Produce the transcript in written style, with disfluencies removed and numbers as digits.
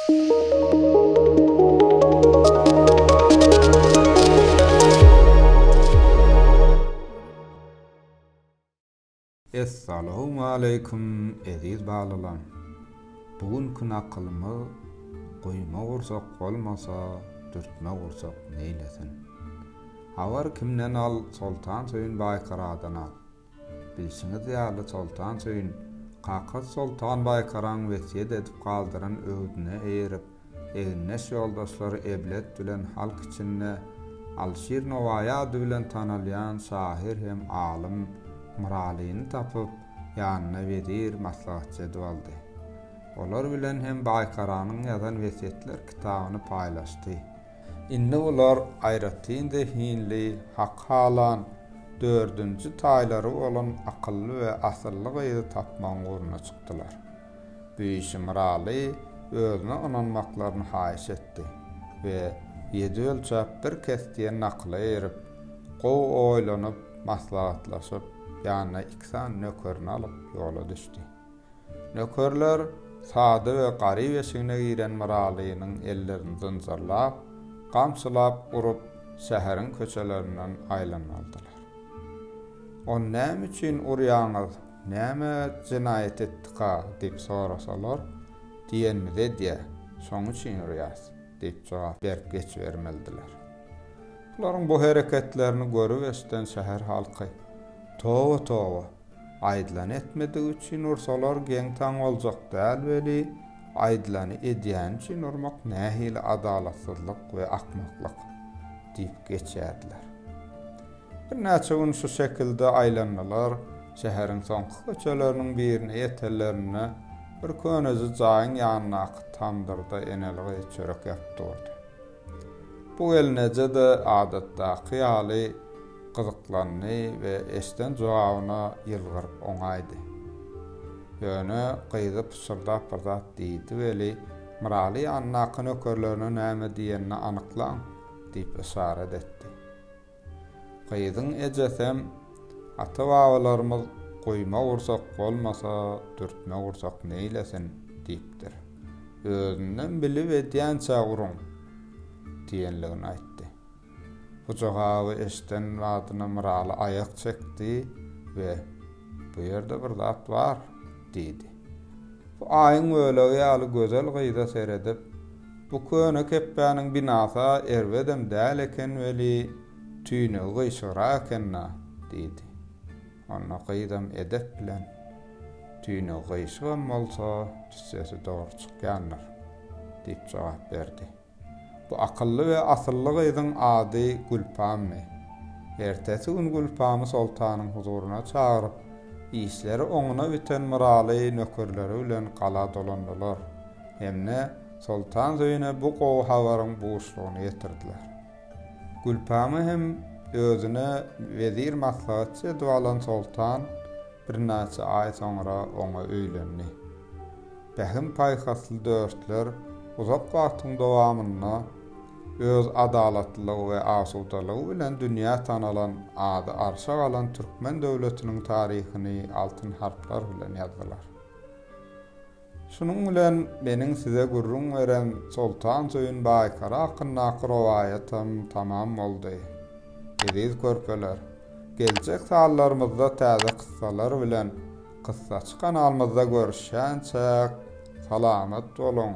Assalamu alaikum eziz balalar. Bugünkü naqlymy goýma gursak bolmasa, dürtme gursak neýlesin? Hawar kimden al? Sultan Söýün Baýkaradan al. Bilsiňiz ýaly Sultan Söýün Kakaz Sultan Baýkaraň wesiýet edip galdyran öwdüne eýerip, egnes ýoldaşlary eblet bilen halk içinde Alşir Nowaýa bilen tanalýan şahyr hem alim Miralyny tapyp ýanyna vezir maslahatçy edip aldy. Olar bilen hem Baýkaranyň ýazan wesiýetler kitabyny paýlaşdy. Indi olar aýratyn dehinli, hak halan, 4-nji taýlary bolan akylly we asylly gyzy tapmaň guruna çykdylar. Büýüşi Miraly özüne onanmaklaryny haýyş etdi we 7 ölçäp bir kesdiýen nakly erip, gow oýlanyp maslahatlaşyp ýanyna 2 nökerini alyp ýola düşdi. Nökerler sady we gary weşigine giren Miralynyň ellerini zynjyrlap, gamçylap urup şäheriň köçelerinden aýlanaldylar. O näme üçin urýaňyz, näme jinayet etdik diýip sorasalar, diýenmide diýe, şoň üçin urýas diýip jogap berip geçibermelidiler. Olaryň bu hereketlerini görüp eşden şäher halky towa aýdlan etmediği üçin ursalar geň taň boljak däl beli, aýdlany edýän üçin urmak nähili adalatsyzlyk we akmaklyk diýip geçýärdiler. Bir näçe gün şu şekilde aýlanmalar şäheriň soňky köçeleriniň birine ýetellerine bir könezi jaýyň ýanyna tamdyrda eneligi çörek ýapdyrdy. Bu elnece de adatda ýaly gyzyklandy we eşden jogabyna ýylgyryp oňaýdy. Ýöne gyzy pysyrdyp bir zat diýdi weli Miraly annaky nökerlerine näme diýenini anyklan diýip işaret etdi. Gyzyň ejesem ata-babalarymyz goýma gursak bolmasa, dürtme gursak neýlesin diýipdir. Özünden bilip edýänçä gurun diýenligini aýtdy. Bu jogaby eşden wadyna Miraly aýak çekdi we bu ýerde bir zat bar diýdi. Bu aýyň öýlegi ýaly gözel gyza seredip, bu köne keppäniň binasa erwedem däl eken weli tüýne gyşyra ekenna diýdi. Onda gyzam edep bilen tüýne gyşyram bolsa sesi dogry çykýandyr diýip jogap berdi. Bu akıllı ve asıllı gyzyň ady Gülpamy. Ertesi gün Gülpamy sultanyň huzuruna çağırıp, işleri oňuna biten Miraly nökerleri bilen gala dolandylar. Hemne Sultan Söýüne bu gowy habaryň buýşlugyny ýetirdiler. Gülpamy hem özüne vezir maslahatçy edip alan sultan bir näçe aý soňra oňa öýlendi. Behim paýhasly dörtler uzak wagtyň dowamyna öz adalatlylygy we asudalygy bilen dünýä tanalan ady arşa galan Türkmen döwletiniň taryhyny altyn harplar bilen ýazdylar. Şunuň bilen meniň size gurrun beren Sultan Söýün Baýkara hakkynda rowayatam tamam boldy. Eziz körpeler, geljek sallarymyzda täze kyssalar bilen Kyssaçy kanalymyzda görüşýänçä salamat bolun.